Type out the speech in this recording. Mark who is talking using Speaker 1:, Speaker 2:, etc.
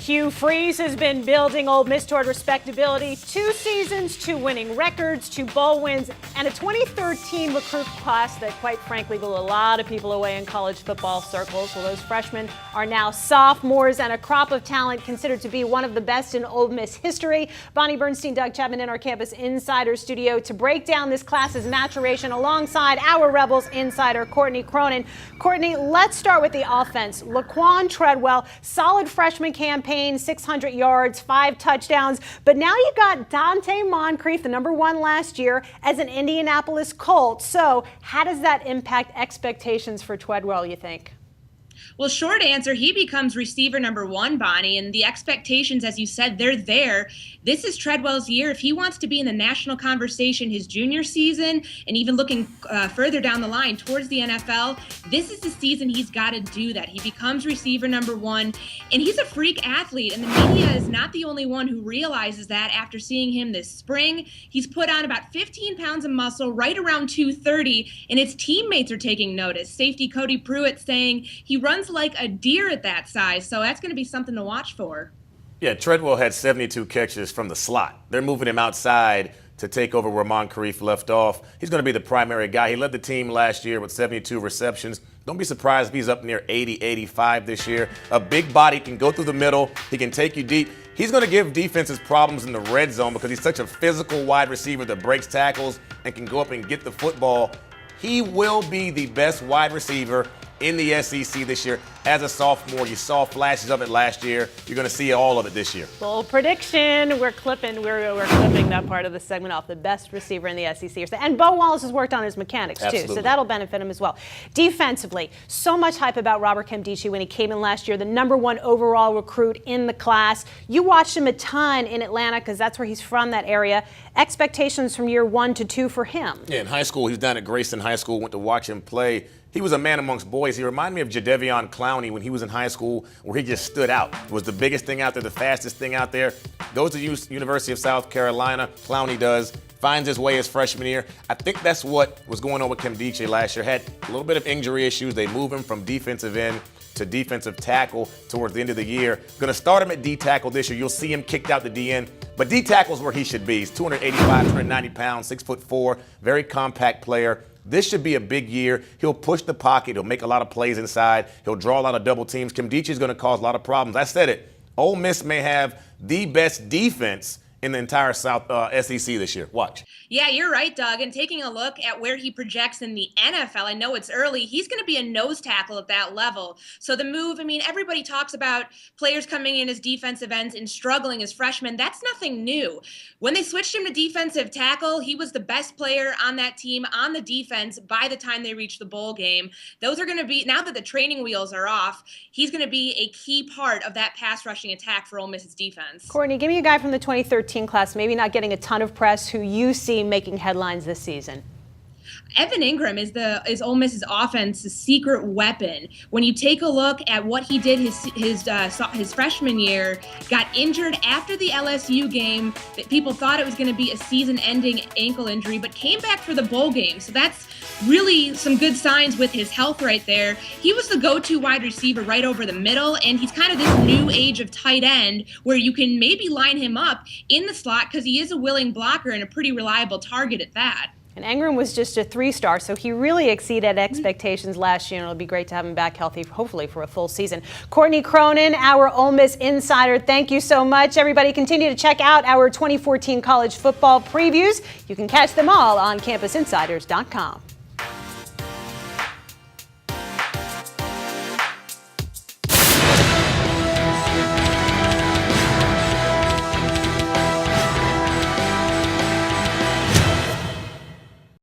Speaker 1: Hugh Freeze has been building Ole Miss toward respectability. 2 seasons, 2 winning records, 2 bowl wins, and a 2013 recruit class that, quite frankly, blew a lot of people away in college football circles. Well, those freshmen are now sophomores and a crop of talent considered to be one of the best in Ole Miss history. Bonnie Bernstein, Doug Chapman in our Campus Insider studio to break down this class's maturation alongside our Rebels insider, Courtney Cronin. Courtney, let's start with the offense. Laquan Treadwell, solid freshman campaign, 600 yards, 5 touchdowns. But now you got Dante Moncrief, the #1 last year, as an Indianapolis Colt. So how does that impact expectations for Treadwell, you think?
Speaker 2: Well, short answer, he becomes receiver #1, Bonnie, and the expectations, as you said, they're there. This is Treadwell's year. If he wants to be in the national conversation his junior season and even looking further down the line towards the NFL, this is the season he's got to do that. He becomes receiver #1, and he's a freak athlete, and the media is not the only one who realizes that after seeing him this spring. He's put on about 15 pounds of muscle, right around 230, and his teammates are taking notice. Safety Cody Pruitt saying he runs like a deer at that size, so that's going to be something to watch for.
Speaker 3: Yeah, Treadwell had 72 catches from the slot. They're moving him outside to take over where Moncrief left off. He's going to be the primary guy. He led the team last year with 72 receptions. Don't be surprised if he's up near 80, 85 this year. A big body, can go through the middle. He can take you deep. He's going to give defenses problems in the red zone because he's such a physical wide receiver that breaks tackles and can go up and get the football. He will be the best wide receiver in the SEC this year. As a sophomore, you saw flashes of it last year. You're going to see all of it this year.
Speaker 1: Bold prediction. We're clipping that part of the segment off. The best receiver in the SEC. And Bo Wallace has worked on his mechanics,
Speaker 3: Absolutely.
Speaker 1: too, so that'll benefit him as well. Defensively, so much hype about Robert Nkemdiche when he came in last year, the #1 overall recruit in the class. You watched him a ton in Atlanta because that's where he's from, that area. Expectations from year 1 to 2 for him.
Speaker 3: Yeah, in high school, he was down at Grayson High School, went to watch him play. He was a man amongst boys. He reminded me of Jadeveon Clowney when he was in high school, where he just stood out. It was the biggest thing out there, the fastest thing out there. Goes to University of South Carolina. Clowney does. Finds his way his freshman year. I think that's what was going on with Nkemdiche last year. Had a little bit of injury issues. They move him from defensive end to defensive tackle towards the end of the year. Going to start him at D tackle this year. You'll see him kicked out to DN. But D tackle is where he should be. He's 285, 290 pounds, 6'4", very compact player. This should be a big year. He'll push the pocket. He'll make a lot of plays inside. He'll draw a lot of double teams. Nkemdiche is going to cause a lot of problems. I said it. Ole Miss may have the best defense in the entire South SEC this year. Watch.
Speaker 2: Yeah, you're right, Doug. And taking a look at where he projects in the NFL, I know it's early, he's going to be a nose tackle at that level. So the move, I mean, everybody talks about players coming in as defensive ends and struggling as freshmen. That's nothing new. When they switched him to defensive tackle, he was the best player on that team on the defense by the time they reached the bowl game. Those are going to be, now that the training wheels are off, he's going to be a key part of that pass rushing attack for Ole Miss's defense.
Speaker 1: Courtney, give me a guy from the 2013 class, maybe not getting a ton of press, who you see making headlines this season.
Speaker 2: Evan Ingram is Ole Miss's offense's secret weapon. When you take a look at what he did his freshman year, got injured after the LSU game. That people thought it was going to be a season-ending ankle injury, but came back for the bowl game. So that's really some good signs with his health right there. He was the go-to wide receiver right over the middle, and he's kind of this new age of tight end where you can maybe line him up in the slot because he is a willing blocker and a pretty reliable target at that.
Speaker 1: And Ingram was just a 3-star, so he really exceeded expectations last year, and it'll be great to have him back healthy, hopefully for a full season. Courtney Cronin, our Ole Miss insider, thank you so much. Everybody continue to check out our 2014 college football previews. You can catch them all on CampusInsiders.com.